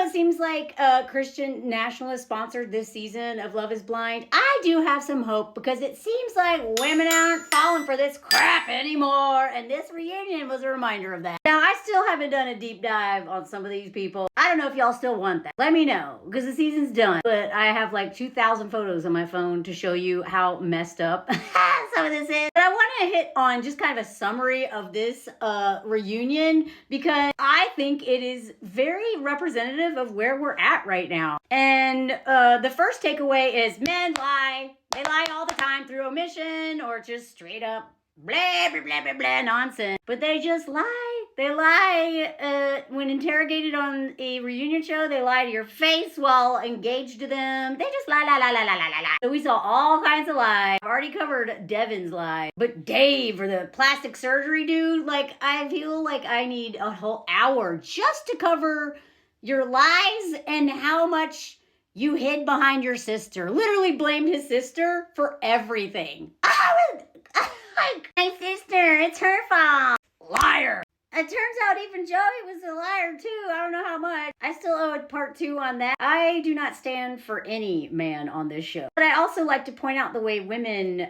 it seems like a Christian nationalist sponsored this season of Love is Blind, I do have some hope because it seems like women aren't falling for this crap anymore. And this reunion was a reminder of that. Now, I still haven't done a deep dive on some of these people. I don't know if y'all still want that. Let me know because the season's done. But I have like 2,000 photos on my phone to show you how messed up some of this is. But I want to hit on just kind of a summary of this reunion because I think it is very representative of where we're at right now. And the first takeaway is men lie. They lie all the time through omission or just straight up blah, blah, blah, blah, blah nonsense. But they just lie. They lie when interrogated on a reunion show. They lie to your face while engaged to them. They just lie, lie, lie, lie, lie, lie, lie. So we saw all kinds of lies. I've already covered Devin's lie. But Dave, or the plastic surgery dude, like, I feel like I need a whole hour just to cover your lies and how much you hid behind your sister. Literally blamed his sister for everything. My sister, it's her fault. Liar. It turns out even Joey was a liar too. I don't know how much. I still owe a part 2 on that. I do not stand for any man on this show. But I also like to point out the way women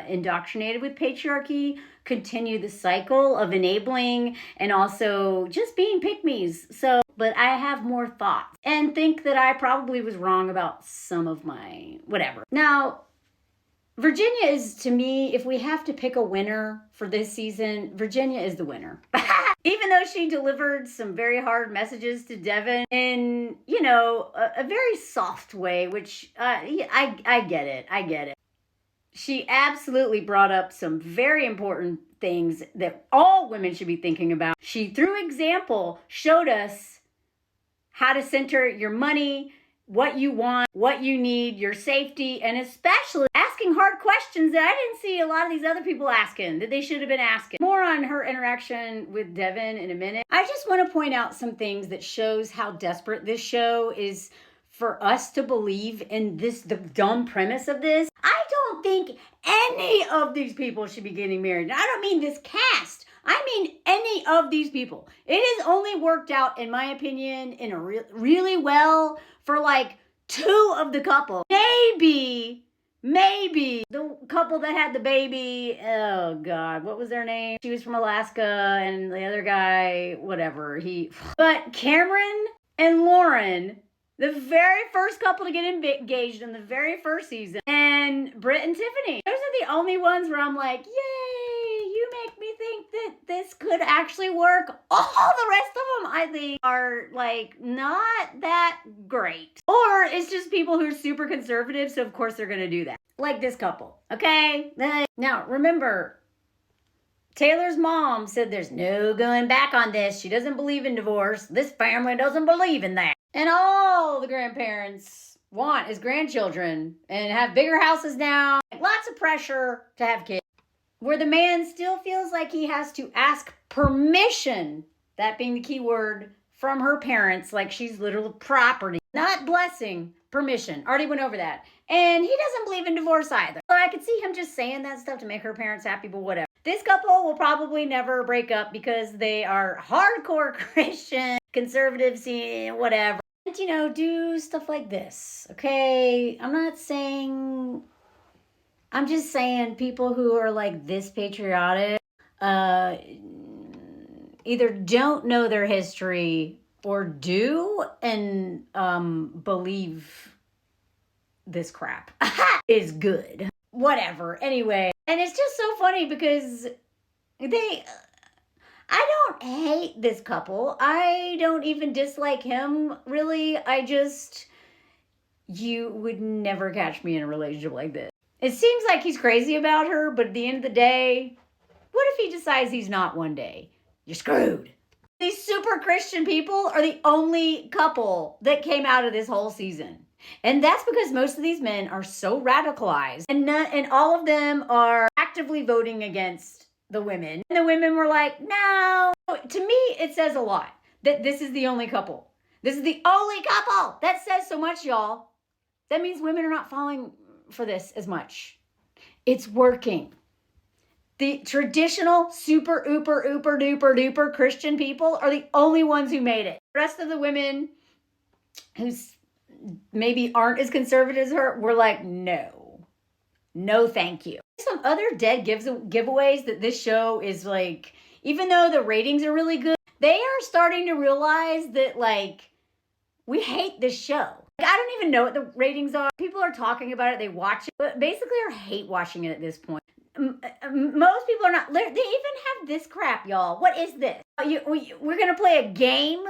indoctrinated with patriarchy continue the cycle of enabling and also just being pick-me's. So, but I have more thoughts and think that I probably was wrong about some of my whatever. Now, Virginia is, to me, if we have to pick a winner for this season, Virginia is the winner. Even though she delivered some very hard messages to Devin in, you know, a very soft way, which I get it. I get it. She absolutely brought up some very important things that all women should be thinking about. She, through example, showed us how to center your money, what you want, what you need, your safety, and especially asking hard questions that I didn't see a lot of these other people asking, that they should have been asking. More on her interaction with Devin in a minute. I just want to point out some things that shows how desperate this show is for us to believe in this, the dumb premise of this. I don't think any of these people should be getting married. And I don't mean this cast. I mean any of these people. It has only worked out, in my opinion, in a really well for like 2 of the couple. Maybe the couple that had the baby, oh God, what was their name? She was from Alaska and the other guy, whatever, but Cameron and Lauren, the very first couple to get engaged in the very first season, and Britt and Tiffany. Those are the only ones where I'm like, yay, you make me think that this could actually work. All the rest of them, I think, are like not that great. Or it's just people who are super conservative, so of course they're gonna do that. Like this couple, okay? Now, remember, Taylor's mom said there's no going back on this. She doesn't believe in divorce. This family doesn't believe in that. And all the grandparents want is grandchildren and have bigger houses now. Lots of pressure to have kids. Where the man still feels like he has to ask permission, that being the key word, from her parents, like she's literal property. Not blessing, permission. Already went over that. And he doesn't believe in divorce either. So I could see him just saying that stuff to make her parents happy, but whatever. This couple will probably never break up because they are hardcore Christian, conservatives, whatever. And, you know, do stuff like this, okay? I'm just saying people who are like this patriotic either don't know their history or do and believe this crap is good. Whatever. Anyway, and it's just so funny because I don't hate this couple. I don't even dislike him, really. You would never catch me in a relationship like this. It seems like he's crazy about her, but at the end of the day, what if he decides he's not one day? You're screwed. These super Christian people are the only couple that came out of this whole season. And that's because most of these men are so radicalized. And all of them are actively voting against the women. And the women were like, no. To me, it says a lot that this is the only couple. This is the only couple. That says so much, y'all. That means women are not falling for this as much. It's working. The traditional super, duper, duper Christian people are the only ones who made it. The rest of the women who's maybe aren't as conservative as her were like, no, thank you. Some other dead giveaways that this show is like, even though the ratings are really good, they are starting to realize that like we hate this show. Like, I don't even know what the ratings are. People are talking about it, they watch it, but basically are hate watching it at this point. Most people are not. They even have this crap, y'all. What is this? We're gonna play a game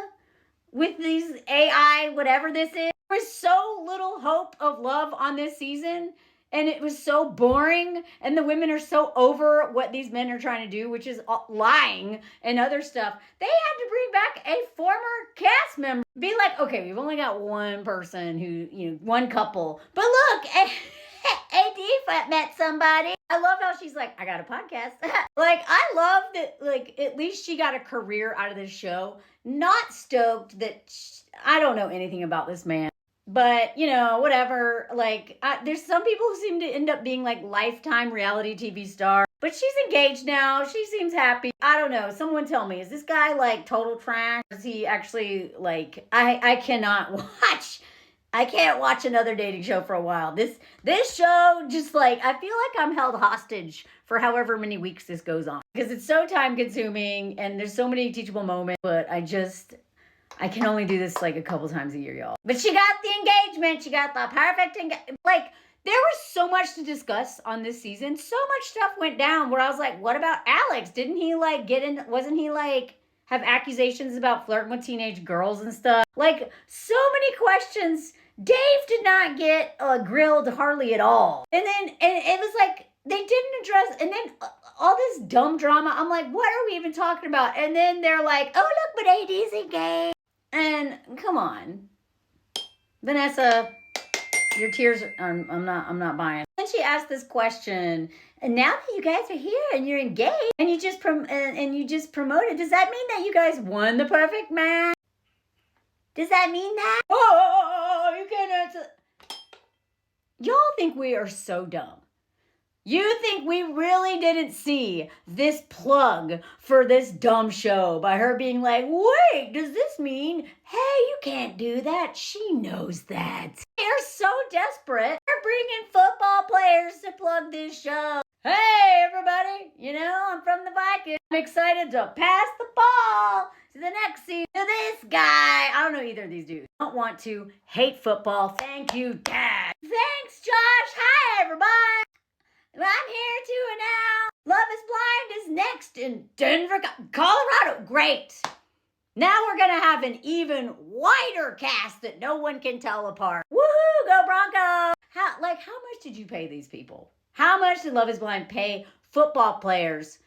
with these AI, whatever this is. There was so little hope of love on this season, and it was so boring, and the women are so over what these men are trying to do, which is lying and other stuff. They had to bring back a former cast member. Be like, okay, we've only got one person who, one couple. But look, AD met somebody. I love how she's like, I got a podcast. Like, I love that, like, at least she got a career out of this show. Not stoked that I don't know anything about this man. But, whatever. Like, there's some people who seem to end up being, like, lifetime reality TV stars. But she's engaged now. She seems happy. I don't know. Someone tell me, is this guy, like, total trash? Is he actually, like, I can't watch another dating show for a while. This show, just like, I feel like I'm held hostage for however many weeks this goes on. Because it's so time consuming and there's so many teachable moments. But I can only do this like a couple times a year, y'all. But she got the engagement. She got the perfect engagement. Like, there was so much to discuss on this season. So much stuff went down where I was like, what about Alex? Didn't he like wasn't he like have accusations about flirting with teenage girls and stuff? Like, so many questions. Dave did not get grilled hardly at all. And it was like, they didn't address, and then all this dumb drama. I'm like, what are we even talking about? And then they're like, oh, look, but AD's engaged. And come on, Vanessa, your tears are, I'm not buying. Then she asked this question, and now that you guys are here and you're engaged and you just promoted, does that mean that you guys won the perfect match? Does that mean that? Oh, you can't answer. Y'all think we are so dumb. You think we really didn't see this plug for this dumb show by her being like, wait, does this mean, hey, you can't do that? She knows that. They're so desperate. They're bringing football players to plug this show. Hey, everybody, I'm from the Vikings. I'm excited to pass the ball to the next season to this guy. I don't know either of these dudes. I don't want to hate football. Thank you, Dad. Thanks, Josh. Hi, everybody. I'm here to announce Love is Blind is next in Denver, Colorado. Great. Now we're going to have an even wider cast that no one can tell apart. Woohoo, go Broncos. How much did you pay these people? How much did Love is Blind pay football players?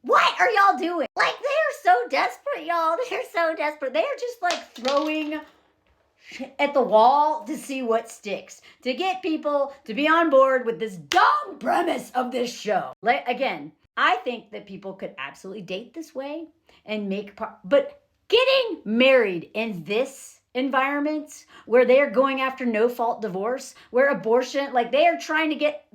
What are y'all doing? Like, they're so desperate, y'all. They're so desperate. They're just like throwing at the wall to see what sticks, to get people to be on board with this dumb premise of this show. Like, again, I think that people could absolutely date this way and but getting married in this environment where they're going after no-fault divorce, where abortion, like they are trying to get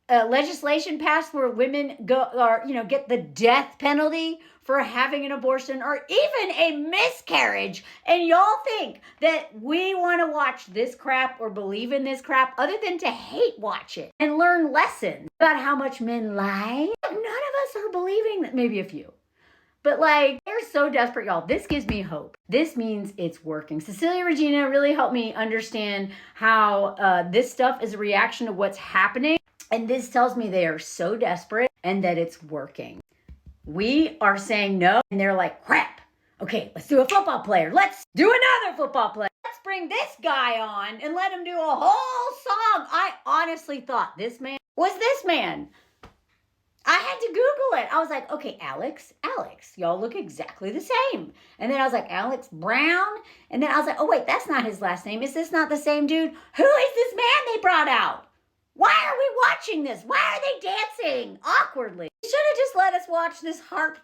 legislation passed where women get the death penalty for having an abortion or even a miscarriage, and y'all think that we want to watch this crap or believe in this crap other than to hate watch it and learn lessons about how much men lie? None of us are believing that. Maybe a few. But like, they're so desperate, y'all. This gives me hope. This means it's working. Cecilia Regina really helped me understand how this stuff is a reaction to what's happening. And this tells me they are so desperate and that it's working. We are saying no, and they're like, crap. Okay, let's do a football player. Let's do another football player. Let's bring this guy on and let him do a whole song. I honestly thought this man was this man. I had to Google it. I was like, okay, Alex, y'all look exactly the same. And then I was like, Alex Brown. And then I was like, oh, wait, that's not his last name. Is this not the same dude? Who is this man they brought out? Why are we watching this? Why are they dancing awkwardly? You should have just let us watch this harp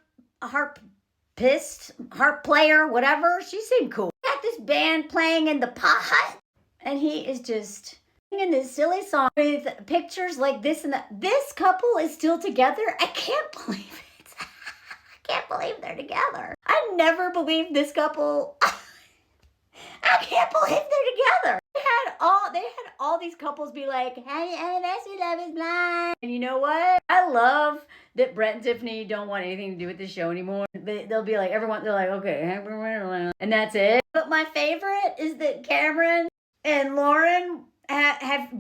player, whatever. She seemed cool. Got this band playing in the pot, and he is just singing this silly song with pictures like this and that. This couple is still together. I can't believe it. I can't believe they're together. I never believed this couple. can't believe they're together. They had all these couples be like, "Happy anniversary, Love is Blind." And you know what? I love that Brett and Tiffany don't want anything to do with the show anymore. They'll be like, they're like, okay, and that's it. But my favorite is that Cameron and Lauren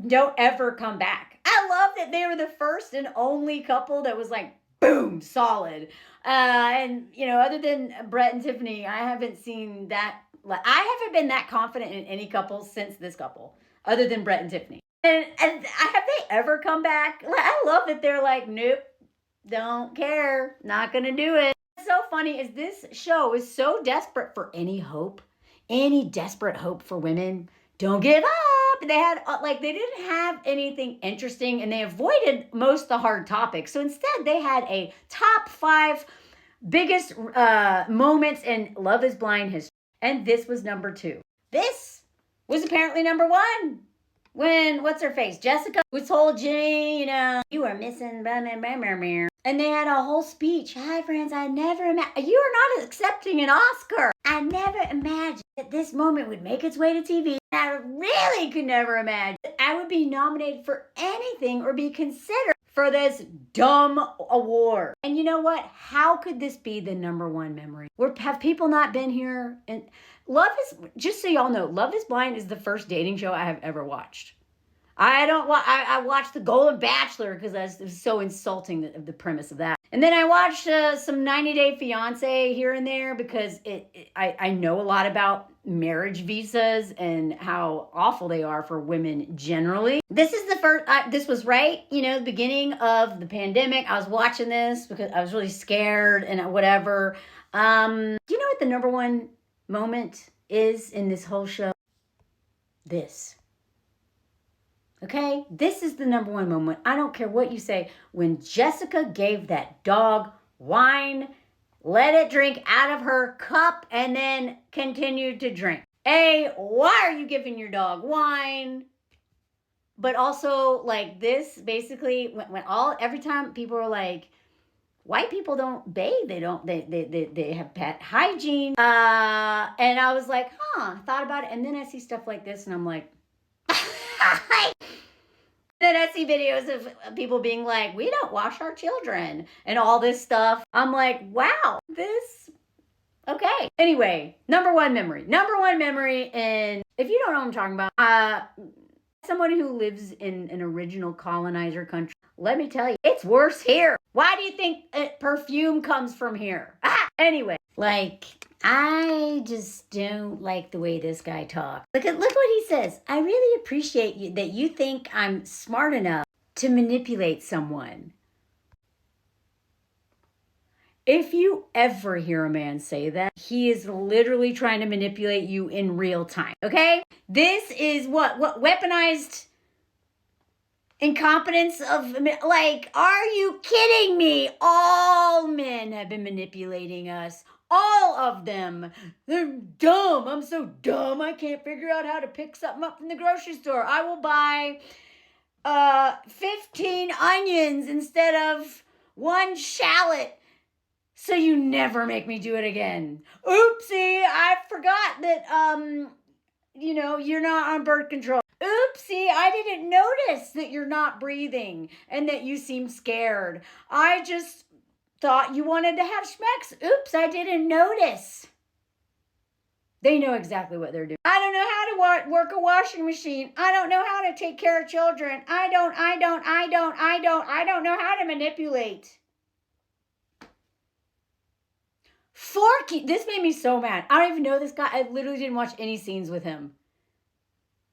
don't ever come back. I love that they were the first and only couple that was like, boom, solid. And other than Brett and Tiffany, I haven't seen that. I haven't been that confident in any couple since this couple, other than Brett and Tiffany. And have they ever come back? I love that they're like, nope, don't care, not gonna do it. What's so funny is this show is so desperate for any hope, any desperate hope for women. Don't give up. They had they didn't have anything interesting, and they avoided most of the hard topics. So instead, they had a top 5 biggest moments in Love is Blind history. And this was number 2. This was apparently number 1. When, what's her face? Jessica was told Jimmy, you are missing, blah, blah, blah, blah, blah. And they had a whole speech. Hi, friends, I never imagined, you are not accepting an Oscar. I never imagined that this moment would make its way to TV. I really could never imagine that I would be nominated for anything or be considered for this dumb award. And you know what? How could this be the number 1 memory? Have people not been here? And just so y'all know, Love is Blind is the first dating show I have ever watched. I watched The Golden Bachelor because it was so insulting, the premise of that. And then I watched some 90 Day Fiance here and there because I know a lot about marriage visas and how awful they are for women generally. This is the first, this was right, the beginning of the pandemic. I was watching this because I was really scared and whatever. Do you know what the number 1 moment is in this whole show? This. Okay, this is the number 1 moment. I don't care what you say. When Jessica gave that dog wine, let it drink out of her cup, and then continued to drink. Why are you giving your dog wine? But also, this, basically, every time people are like, white people don't bathe. They have pet hygiene. And I was like, I thought about it. And then I see stuff like this, and I'm like, then I see videos of people being like, we don't wash our children and all this stuff. I'm like, wow, okay. Anyway, number 1 memory. And if you don't know what I'm talking about, someone who lives in an original colonizer country, let me tell you, it's worse here. Why do you think perfume comes from here? Anyway, I just don't like the way this guy talks. Look what he says. I really appreciate that you think I'm smart enough to manipulate someone. If you ever hear a man say that, he is literally trying to manipulate you in real time. Okay? This is what weaponized incompetence of, are you kidding me? All men have been manipulating us. All of them. They're dumb. I'm so dumb. I can't figure out how to pick something up from the grocery store. I will buy 15 onions instead of 1 shallot. So you never make me do it again. Oopsie, I forgot that, you're not on birth control. Oopsie, I didn't notice that you're not breathing and that you seem scared. I just thought you wanted to have schmecks. Oops, I didn't notice. They know exactly what they're doing. I don't know how to work a washing machine. I don't know how to take care of children. I don't know how to manipulate. Forky, this made me so mad. I don't even know this guy. I literally didn't watch any scenes with him.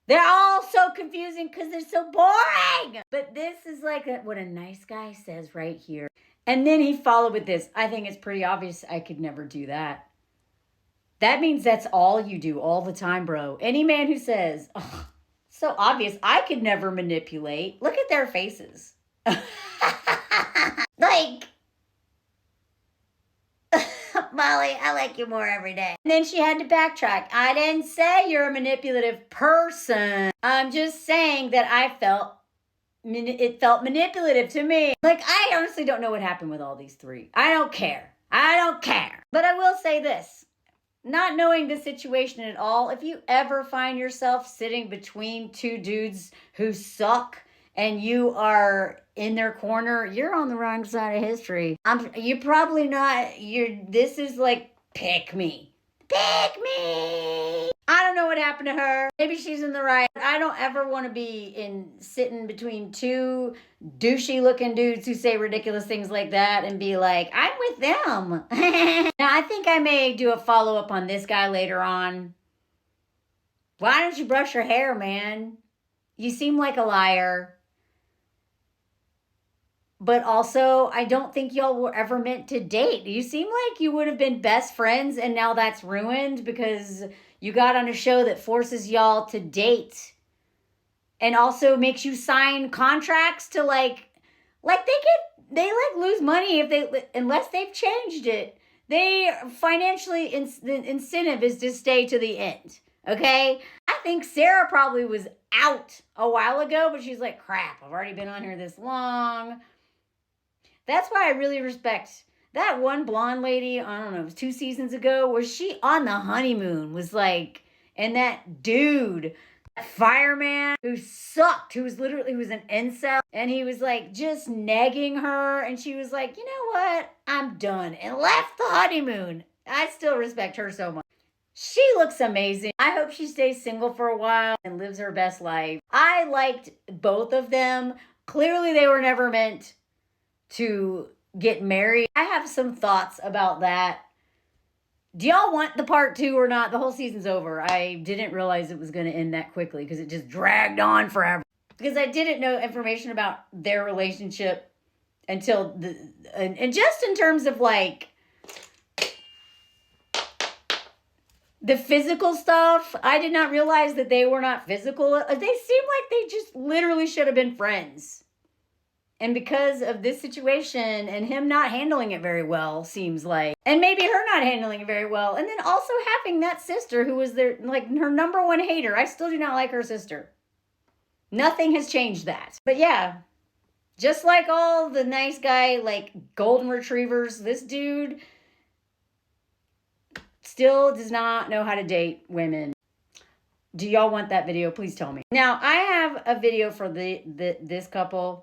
They're all so confusing because they're so boring. But this is what a nice guy says right here. And then he followed with this. I think it's pretty obvious I could never do that. That means that's all you do all the time, bro. Any man who says, oh, so obvious, I could never manipulate. Look at their faces. Molly, I like you more every day. And then she had to backtrack. I didn't say you're a manipulative person. I'm just saying that it felt manipulative to me. I honestly don't know what happened with all these 3. I don't care. But I will say this. not knowing the situation at all, if you ever find yourself sitting between two dudes who suck and you are in their corner, you're on the wrong side of history. You're probably not. This is like, pick me. Pick me. I don't know what happened to her. Maybe she's in the right. I don't ever want to be sitting between two douchey looking dudes who say ridiculous things like that and be like, I'm with them. Now, I think I may do a follow up on this guy later on. Why don't you brush your hair, man? You seem like a liar. But also, I don't think y'all were ever meant to date. You seem like you would have been best friends, and now that's ruined because you got on a show that forces y'all to date and also makes you sign contracts to they lose money unless they've changed it. They financially, the incentive is to stay to the end. Okay? I think Sara probably was out a while ago, but she's like, crap, I've already been on here this long. That's why I really respect that one blonde lady, I don't know, it was 2 seasons ago, where she on the honeymoon was like, and that dude, that fireman who sucked, who was an incel, and he was like just nagging her, and she was like, you know what, I'm done, and left the honeymoon. I still respect her so much. She looks amazing. I hope she stays single for a while and lives her best life. I liked both of them. Clearly they were never meant to get married. I have some thoughts about that. Do y'all want the part 2 or not? The whole season's over. I didn't realize it was going to end that quickly because it just dragged on forever. Because I didn't know information about their relationship until and just in terms of like the physical stuff, I did not realize that they were not physical. They seemed like they just literally should have been friends. And because of this situation and him not handling it very well, seems like, and maybe her not handling it very well, and then also having that sister who was her number one hater. I still do not like her sister. Nothing has changed that. But yeah, just like all the nice guy, golden retrievers, this dude still does not know how to date women. Do y'all want that video? Please tell me. Now, I have a video for this couple.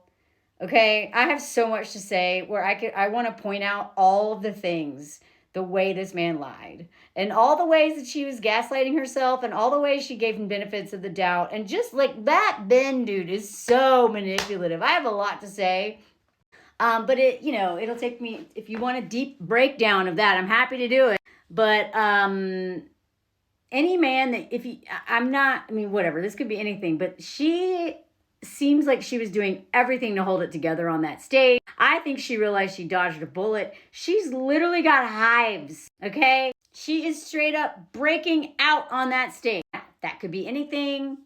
Okay, I have so much to say where I want to point out all of the things, the way this man lied, and all the ways that she was gaslighting herself, and all the ways she gave him benefits of the doubt, and just like that Ben dude is so manipulative. I have a lot to say, but it'll take me, if you want a deep breakdown of that, I'm happy to do it. But any man that whatever, this could be anything, but she seems like she was doing everything to hold it together on that stage. I think she realized she dodged a bullet. She's literally got hives, okay? She is straight up breaking out on that stage. That could be anything,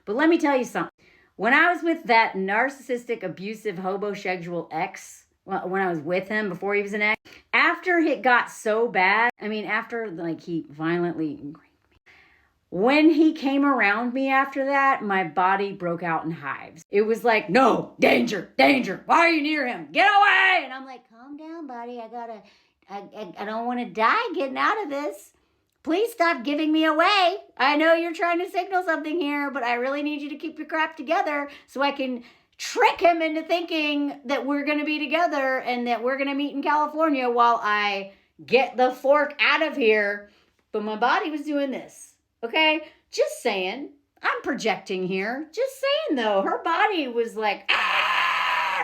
But let me tell you something. When I was with that narcissistic, abusive, hobosexual ex, when I was with him before he was an ex, after it got so bad, after he violently, when he came around me after that, my body broke out in hives. It was like, no, danger, danger. Why are you near him? Get away. And I'm like, calm down, buddy. I don't want to die getting out of this. Please stop giving me away. I know you're trying to signal something here, but I really need you to keep your crap together so I can trick him into thinking that we're going to be together and that we're going to meet in California while I get the fork out of here. But my body was doing this. Okay, just saying. I'm projecting here. Just saying, though. Her body was like,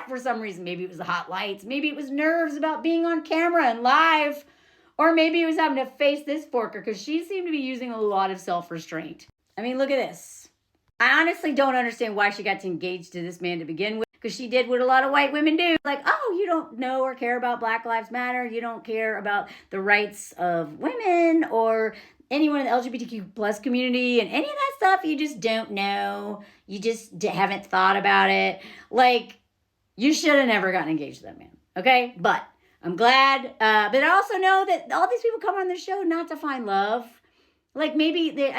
for some reason. Maybe it was the hot lights. Maybe it was nerves about being on camera and live. Or maybe it was having to face this forker because she seemed to be using a lot of self-restraint. Look at this. I honestly don't understand why she got engaged to this man to begin with. Because she did what a lot of white women do. You don't know or care about Black Lives Matter. You don't care about the rights of women or anyone in the LGBTQ plus community and any of that stuff. You just don't know. You just haven't thought about it. You should have never gotten engaged to that man. Okay? But I'm glad. But I also know that all these people come on the show not to find love. I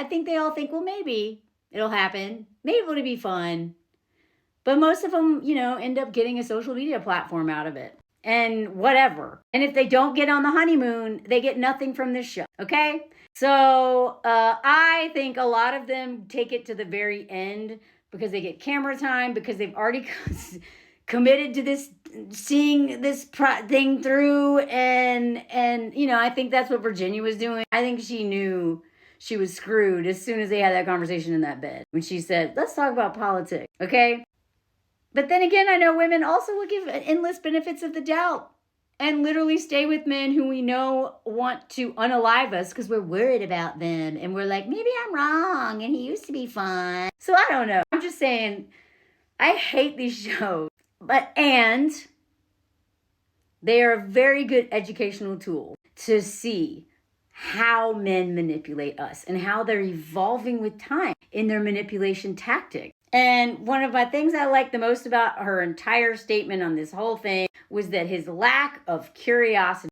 think they all think, well, maybe it'll happen. Maybe it'll be fun. But most of them, end up getting a social media platform out of it. and whatever. And if they don't get on the honeymoon, they get nothing from this show, okay? So I think a lot of them take it to the very end because they get camera time, because they've already committed to this, seeing this thing through. And you know, I think that's what Virginia was doing. I think she knew she was screwed as soon as they had that conversation in that bed. When she said, let's talk about politics, okay? But then again, I know women also will give endless benefits of the doubt and literally stay with men who we know want to unalive us because we're worried about them. And we're like, maybe I'm wrong and he used to be fun. So I don't know. I'm just saying, I hate these shows. And they are a very good educational tool to see how men manipulate us and how they're evolving with time in their manipulation tactic. And one of my things I like the most about her entire statement on this whole thing was that his lack of curiosity.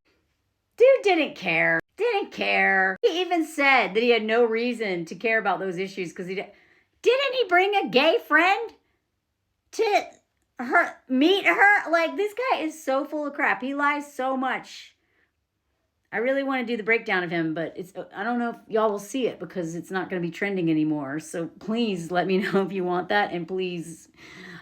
Dude didn't care. He even said that he had no reason to care about those issues because didn't he bring a gay friend to meet her? Like, this guy is so full of crap. He lies so much. I really want to do the breakdown of him, but I don't know if y'all will see it because it's not going to be trending anymore. So please let me know if you want that, and please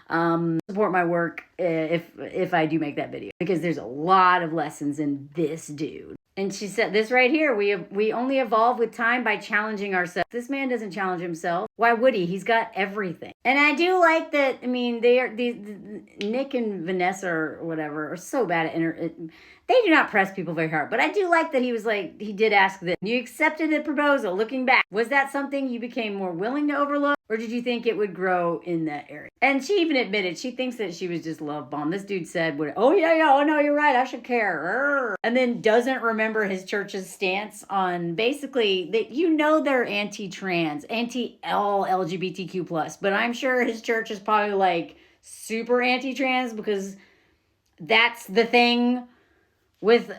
support my work if I do make that video, because there's a lot of lessons in this dude. And she said this right here, we only evolve with time by challenging ourselves. This man doesn't challenge himself. Why would he? He's got everything. And I do like that. I mean, Nick and Vanessa or whatever are so bad at they do not press people very hard. But I do like that he was like, he did ask this. You accepted the proposal. Looking back, was that something you became more willing to overlook? Or did you think it would grow in that area? And she even admitted she thinks that she was just love bombed. This dude said, oh yeah, oh no, you're right, I should care. And then doesn't remember his church's stance on basically that, you know, they're anti-trans, anti-all LGBTQ+. But I'm sure his church is probably like super anti-trans because that's the thing with,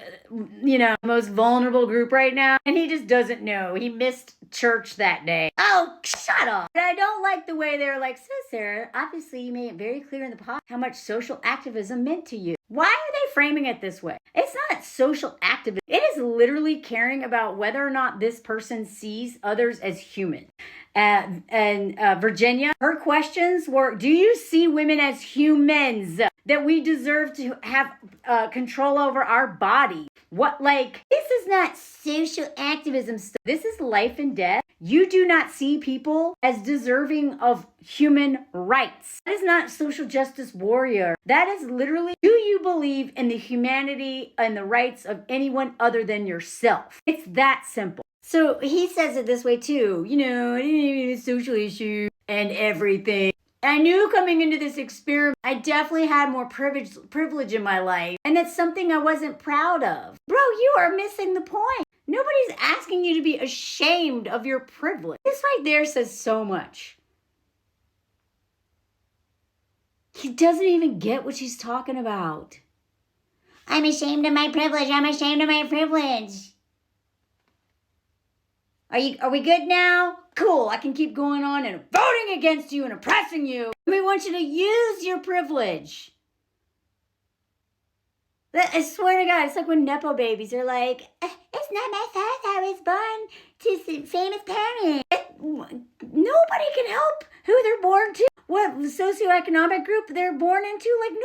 you know, the most vulnerable group right now. And he just doesn't know. He missed church that day. Oh, shut up. But I don't like the way they're like, so Sarah, obviously you made it very clear in the podcast how much social activism meant to you. Why are they framing it this way? It's not social activism. It is literally caring about whether or not this person sees others as human. And Virginia, her questions were, do you see women as humans? That we deserve to have control over our body. What, like, this is not social activism stuff. This is life and death. You do not see people as deserving of human rights. That is not social justice warrior. That is literally, do you believe in the humanity and the rights of anyone other than yourself? It's that simple. So he says it this way too. You know, it ain't even a social issue and everything. I knew coming into this experiment, I definitely had more privilege in my life. And that's something I wasn't proud of. Bro, you are missing the point. Nobody's asking you to be ashamed of your privilege. This right there says so much. He doesn't even get what she's talking about. I'm ashamed of my privilege. I'm ashamed of my privilege. Are we good now? Cool, I can keep going on and voting against you and oppressing you. We want you to use your privilege. I swear to God, it's like when Nepo babies are like, it's not my fault I was born to famous parents. Nobody can help who they're born to. What socioeconomic group they're born into. Like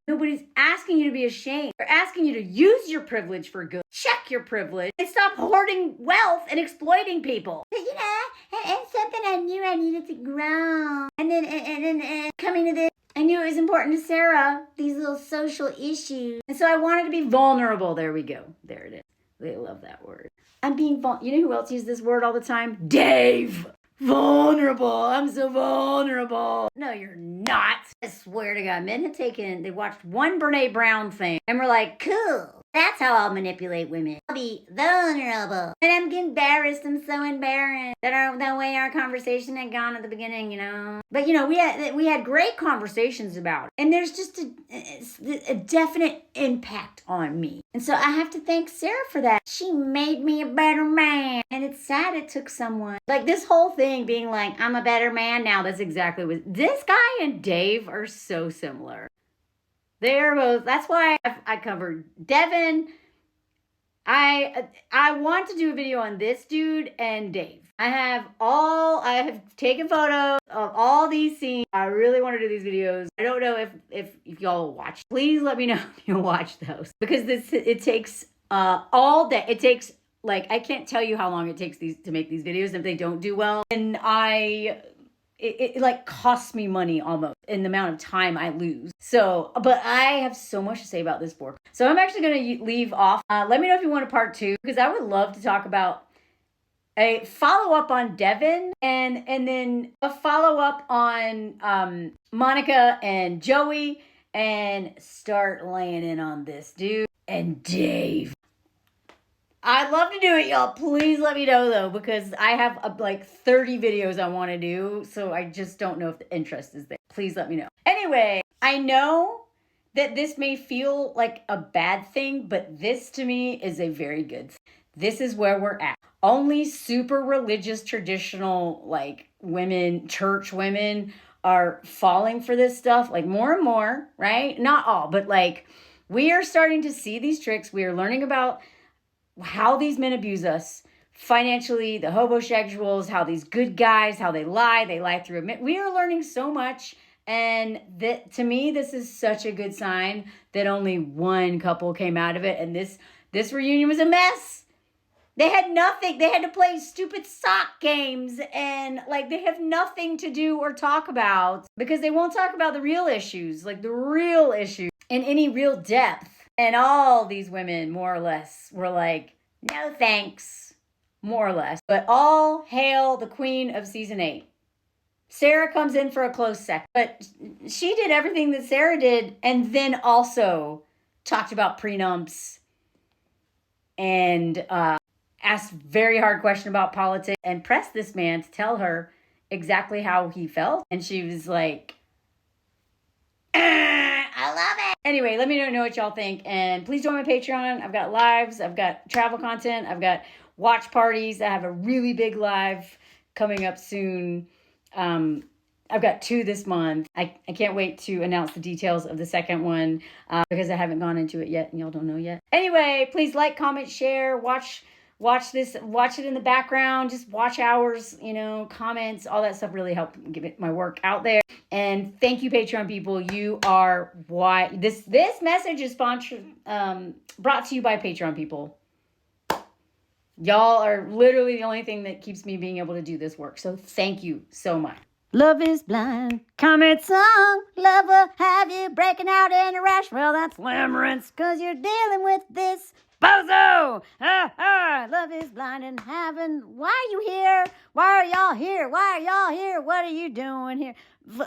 nobody's asking you to be ashamed. They're asking you to use your privilege for good. Check your privilege and stop hoarding wealth and exploiting people. But, you know, and something I knew I needed to grow. And then coming to this, I knew it was important to Sara, these little social issues. And so I wanted to be vulnerable. There we go. There it is. They love that word. I'm being vulnerable. You know who else uses this word all the time? Dave. Vulnerable. I'm so vulnerable. No, you're not. I swear to God, men have they watched one Brene Brown thing and were like, cool. That's how I'll manipulate women. I'll be vulnerable. And I'm embarrassed. I'm so embarrassed that the way our conversation had gone at the beginning, you know. But, you know, we had great conversations about it. And there's just a definite impact on me. And so I have to thank Sara for that. She made me a better man. And it's sad it took someone. Like this whole thing being like, I'm a better man now. That's exactly what... This guy and Dave are so similar. They're both, that's why I covered Devin. I want to do a video on this dude and Dave. I have taken photos of all these scenes. I really want to do these videos. I don't know if y'all watch. Please let me know if you watch those, because it takes all day. It takes, like, I can't tell you how long it takes to make these videos if they don't do well. And it like costs me money almost in the amount of time I lose. So, but I have so much to say about this book. So I'm actually going to leave off. Let me know if you want a part 2, because I would love to talk about a follow-up on Devin and then a follow-up on Monica and Joey, and start laying in on this dude and Dave. I'd love to do it, y'all. Please let me know, though, because I have like 30 videos I want to do, so I just don't know if the interest is there. Please let me know. Anyway, I know that this may feel like a bad thing, but this to me is a very good thing. This is where we're at. Only super religious, traditional, like, women, church women are falling for this stuff, like, more and more, right? Not all, but like, we are starting to see these tricks. We are learning about how these men abuse us financially, the hobosexuals, how these good guys, how they lie through it. We are learning so much, and that, to me, this is such a good sign that only one couple came out of it, and this reunion was a mess. They had nothing. They had to play stupid sock games, and like, they have nothing to do or talk about, because they won't talk about the real issues, like the real issues in any real depth. And all these women, more or less, were like, no thanks, more or less. But all hail the queen of season 8. Sara comes in for a close second, but she did everything that Sara did, and then also talked about prenups and asked very hard question about politics and pressed this man to tell her exactly how he felt. And she was like, I love it. Anyway, let me know what y'all think. And please join my Patreon. I've got lives. I've got travel content. I've got watch parties. I have a really big live coming up soon. I've got 2 this month. I can't wait to announce the details of the second one because I haven't gone into it yet and y'all don't know yet. Anyway, please like, comment, share, watch it in the background, just watch hours, comments, all that stuff really help get my work out there. And thank you, Patreon people. You are why this message is brought to you by Patreon people. Y'all are literally the only thing that keeps me being able to do this work. So thank you so much. Love is blind. Comment song. Love will have you breaking out in a rush. Well, that's limerence, because you're dealing with this bozo. Love is blind and having. Why are you here? Why are y'all here? Why are y'all here? What are you doing here?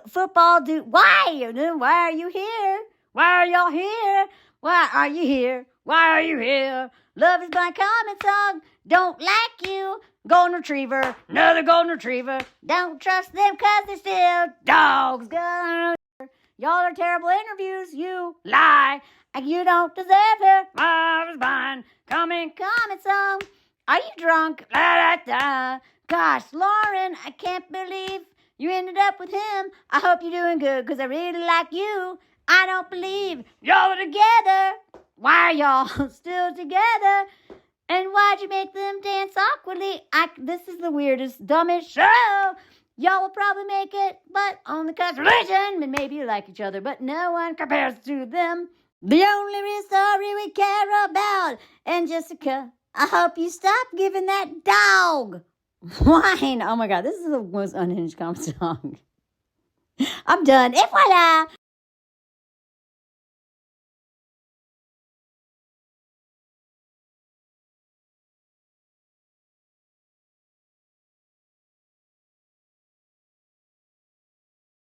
Football dude. Why are you here? Why are y'all here? Why are you here? Why are you here? Love is blind. Comment song. Don't like you. Golden retriever. Another golden retriever. Don't trust them because they're still dogs. Y'all are terrible interviews. You lie. You don't deserve her. Love is blind. Comment song. Are you drunk? La, da, da. Gosh, Lauren, I can't believe you ended up with him. I hope you're doing good, because I really like you. I don't believe y'all are together. Why are y'all still together? And why'd you make them dance awkwardly? This is the weirdest, dumbest show. Y'all will probably make it, but only because religion, and maybe you like each other, but no one compares to them. The only real story we care about. And Jessica, I hope you stop giving that dog wine. Oh my God, this is the most unhinged comment song. I'm done. Et voila.